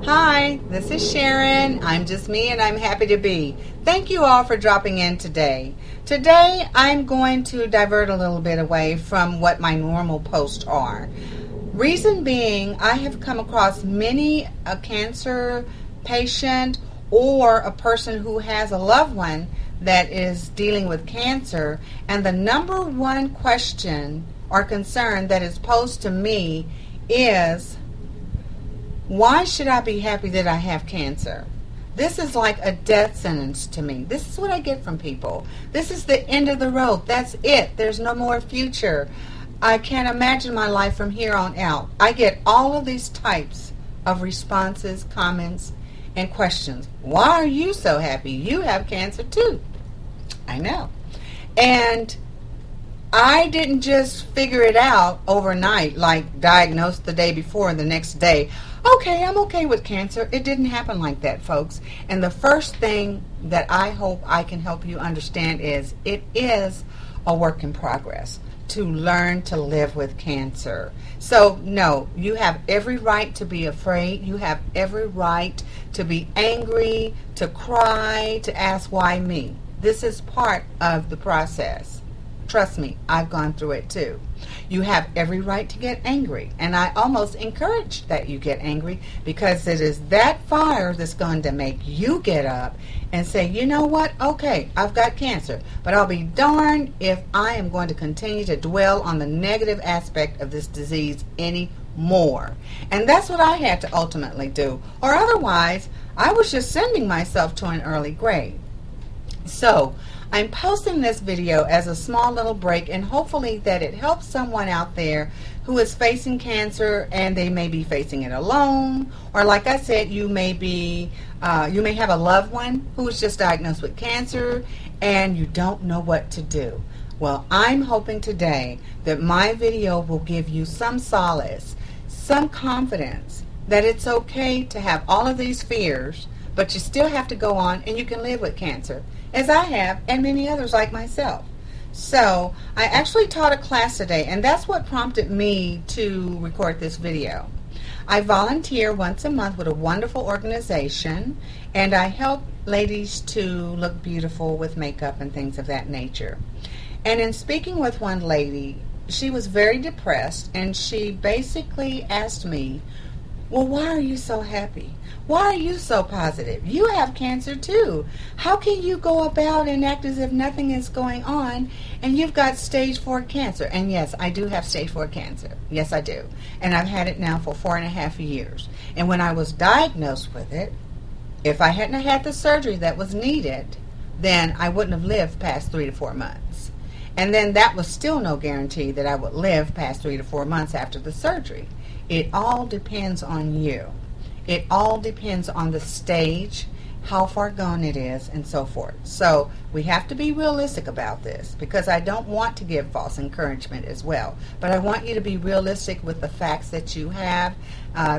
Hi, this is Sharon. I'm just me and I'm happy to be. Thank you all for dropping in today. Today I'm going to divert a little bit away from what my normal posts are. Reason being, I have come across many a cancer patient or a person who has a loved one that is dealing with cancer, and the number one question or concern that is posed to me is, why should I be happy that I have cancer? This is like a death sentence to me. This is what I get from people. This is the end of the road. That's it. There's no more future. I can't imagine my life from here on out. I get all of these types of responses, comments, and questions. Why are you so happy? You have cancer too. I know. And I didn't just figure it out overnight, like diagnosed the day before and the next day, okay, I'm okay with cancer. It didn't happen like that, folks. And the first thing that I hope I can help you understand is it is a work in progress to learn to live with cancer. So, no, you have every right to be afraid. You have every right to be angry, to cry, to ask why me. This is part of the process. Trust me, I've gone through it too. You have every right to get angry, and I almost encourage that you get angry, because it is that fire that's going to make you get up and say, you know what, okay, I've got cancer, but I'll be darned if I am going to continue to dwell on the negative aspect of this disease anymore. And that's what I had to ultimately do, or otherwise I was just sending myself to an early grave. So I'm posting this video as a small little break, and hopefully that it helps someone out there who is facing cancer, and they may be facing it alone, or like I said, you may have a loved one who is just diagnosed with cancer and you don't know what to do. Well, I'm hoping today that my video will give you some solace, some confidence that it's okay to have all of these fears, but you still have to go on and you can live with cancer, as I have, and many others like myself. So I actually taught a class today, and that's what prompted me to record this video. I volunteer once a month with a wonderful organization, and I help ladies to look beautiful with makeup and things of that nature. And in speaking with one lady, she was very depressed, and she basically asked me, well, why are you so happy? Why are you so positive? You have cancer too. How can you go about and act as if nothing is going on, and you've got stage 4 cancer? And yes, I do have stage 4 cancer. Yes, I do. And I've had it now for 4.5 years. And when I was diagnosed with it, if I hadn't had the surgery that was needed, then I wouldn't have lived past 3 to 4 months. And then that was still no guarantee that I would live past 3 to 4 months after the surgery. It all depends on you. It all depends on the stage, how far gone it is, and so forth. So we have to be realistic about this, because I don't want to give false encouragement as well. But I want you to be realistic with the facts that you have,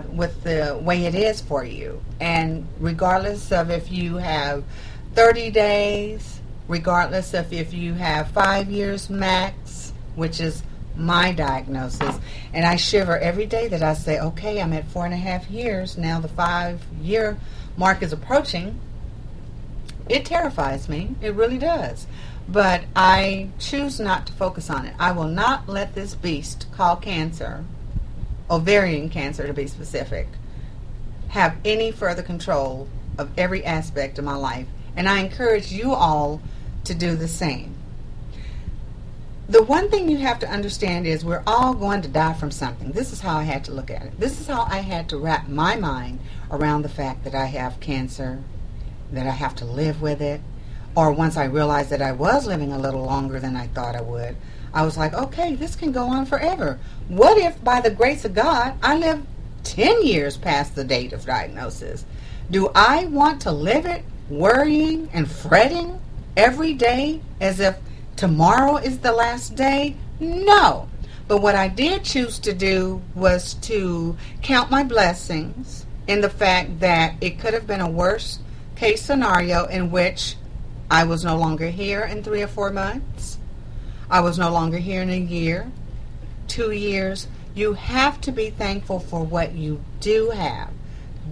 with the way it is for you. And regardless of if you have 30 days, regardless of if you have 5 years max, which is my diagnosis, and I shiver every day that I say, okay, I'm at 4.5 years now, the 5-year mark is approaching. It terrifies me, it really does, but I choose not to focus on it. I will not let this beast called cancer, ovarian cancer to be specific, have any further control of every aspect of my life, and I encourage you all to do the same. The one thing you have to understand is we're all going to die from something. This is how I had to look at it. This is how I had to wrap my mind around the fact that I have cancer, that I have to live with it. Or once I realized that I was living a little longer than I thought I would, I was like, okay, this can go on forever. What if, by the grace of God, I live 10 years past the date of diagnosis? Do I want to live it worrying and fretting every day as if tomorrow is the last day? No. But what I did choose to do was to count my blessings in the fact that it could have been a worse case scenario in which I was no longer here in 3 or 4 months. I was no longer here in a year, 2 years. You have to be thankful for what you do have.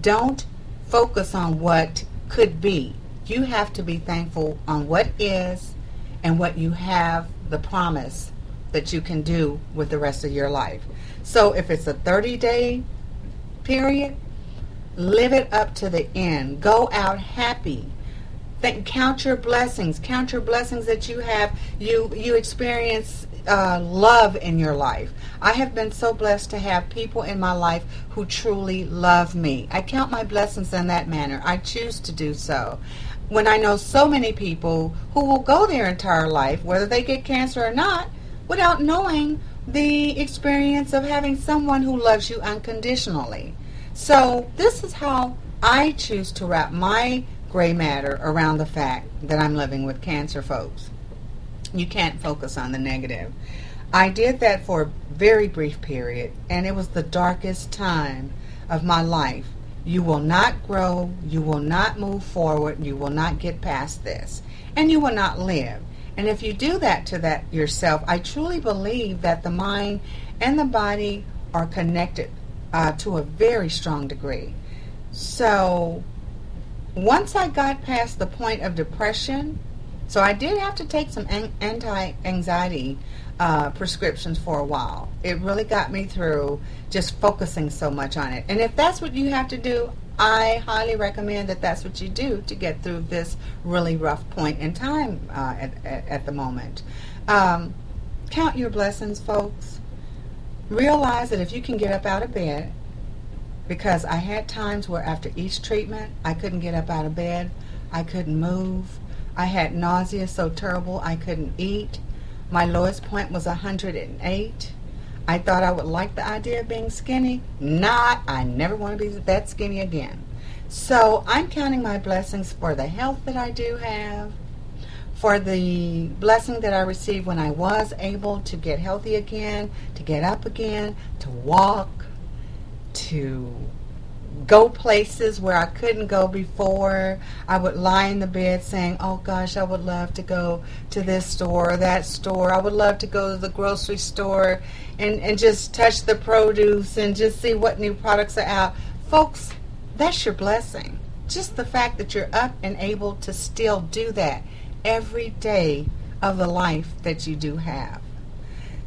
Don't focus on what could be. You have to be thankful on what is and what you have, the promise that you can do with the rest of your life. So if it's a 30-day period, live it up to the end. Go out happy. Count your blessings. Count your blessings that you have. You experience love in your life. I have been so blessed to have people in my life who truly love me. I count my blessings in that manner. I choose to do so. When I know so many people who will go their entire life, whether they get cancer or not, without knowing the experience of having someone who loves you unconditionally. So this is how I choose to wrap my gray matter around the fact that I'm living with cancer, folks. You can't focus on the negative. I did that for a very brief period, and it was the darkest time of my life. You will not grow, you will not move forward, you will not get past this, and you will not live. And if you do that to that yourself, I truly believe that the mind and the body are connected to a very strong degree. So once I got past the point of depression, so I did have to take some anti-anxiety prescriptions for a while. It really got me through just focusing so much on it. And if that's what you have to do, I highly recommend that that's what you do to get through this really rough point in time at the moment. Count your blessings, folks. Realize that if you can get up out of bed, because I had times where after each treatment, I couldn't get up out of bed. I couldn't move. I had nausea so terrible I couldn't eat. My lowest point was 108. I thought I would like the idea of being skinny. Not. I never want to be that skinny again. So I'm counting my blessings for the health that I do have, for the blessing that I received when I was able to get healthy again, to get up again, to walk, to go places where I couldn't go before. I would lie in the bed saying, oh gosh, I would love to go to this store or that store. I would love to go to the grocery store and just touch the produce and just see what new products are out. Folks, that's your blessing. Just the fact that you're up and able to still do that every day of the life that you do have.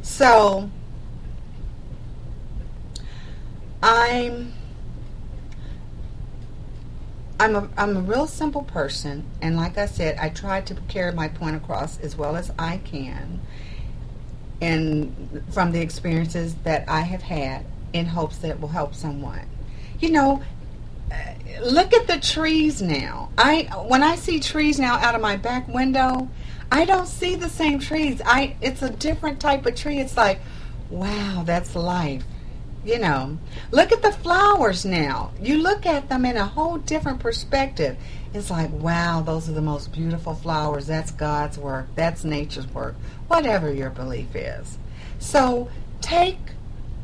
So I'm a real simple person, and like I said, I try to carry my point across as well as I can, and from the experiences that I have had, in hopes that it will help someone. You know, look at the trees now. When I see trees now out of my back window, I don't see the same trees. It's a different type of tree. It's like, wow, that's life. You know, look at the flowers now. You look at them in a whole different perspective. It's like, wow, those are the most beautiful flowers. That's God's work. That's nature's work. Whatever your belief is. So take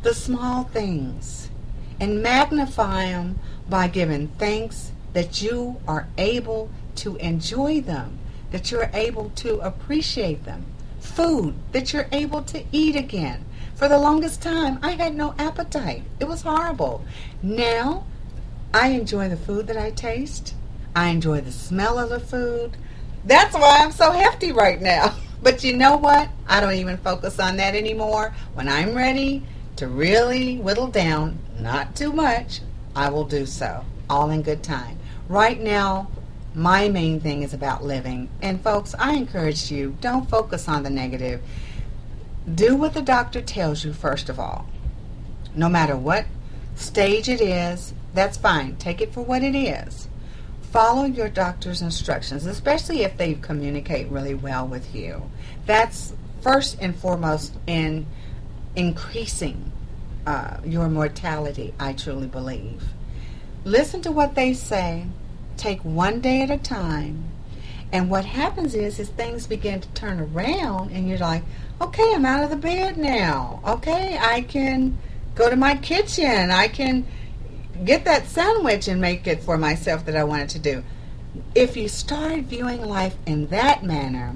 the small things and magnify them by giving thanks that you are able to enjoy them, that you're able to appreciate them. Food, that you're able to eat again. For the longest time, I had no appetite. It was horrible. Now, I enjoy the food that I taste. I enjoy the smell of the food. That's why I'm so hefty right now. But you know what? I don't even focus on that anymore. When I'm ready to really whittle down, not too much, I will do so. All in good time. Right now, my main thing is about living. And folks, I encourage you, don't focus on the negative. Do what the doctor tells you, first of all. No matter what stage it is, that's fine. Take it for what it is. Follow your doctor's instructions, especially if they communicate really well with you. That's first and foremost in increasing your mortality, I truly believe. Listen to what they say. Take one day at a time. And what happens is things begin to turn around and you're like, okay, I'm out of the bed now. Okay, I can go to my kitchen. I can get that sandwich and make it for myself that I wanted to do. If you start viewing life in that manner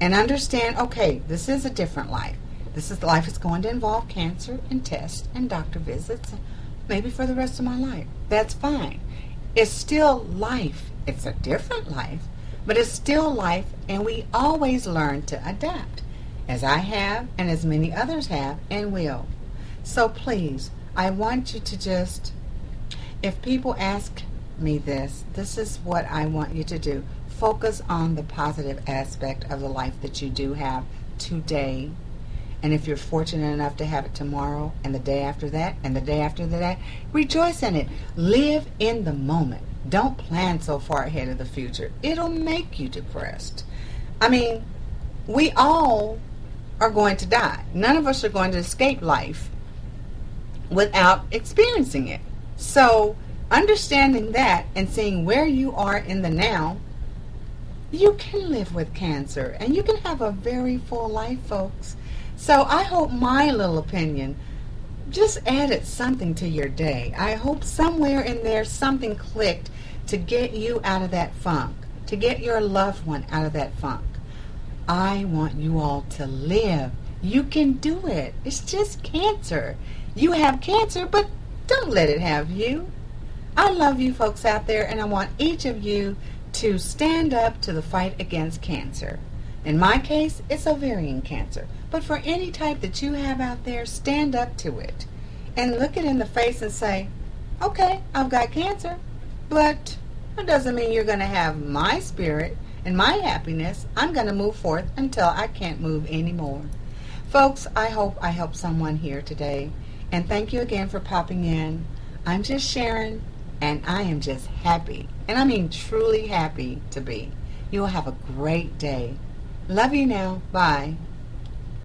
and understand, okay, this is a different life. Life is going to involve cancer and tests and doctor visits. maybe for the rest of my life. That's fine. It's still life. It's a different life, but it's still life, and we always learn to adapt, as I have and as many others have and will. So please, I want you to just, if people ask me this is what I want you to do. Focus on the positive aspect of the life that you do have today. And if you're fortunate enough to have it tomorrow and the day after that and the day after that, rejoice in it. Live in the moment. Don't plan so far ahead of the future. It'll make you depressed. I mean, we all are going to die. None of us are going to escape life without experiencing it. So, understanding that and seeing where you are in the now, you can live with cancer and you can have a very full life, folks. So I hope my little opinion just added something to your day. I hope somewhere in there something clicked to get you out of that funk, to get your loved one out of that funk. I want you all to live. You can do it. It's just cancer. You have cancer, but don't let it have you. I love you folks out there, and I want each of you to stand up to the fight against cancer. In my case, it's ovarian cancer. But for any type that you have out there, stand up to it. And look it in the face and say, okay, I've got cancer, but that doesn't mean you're going to have my spirit and my happiness. I'm going to move forth until I can't move anymore. Folks, I hope I helped someone here today. And thank you again for popping in. I'm just Sharon, and I am just happy. And I mean truly happy to be. You'll have a great day. Love you now. Bye.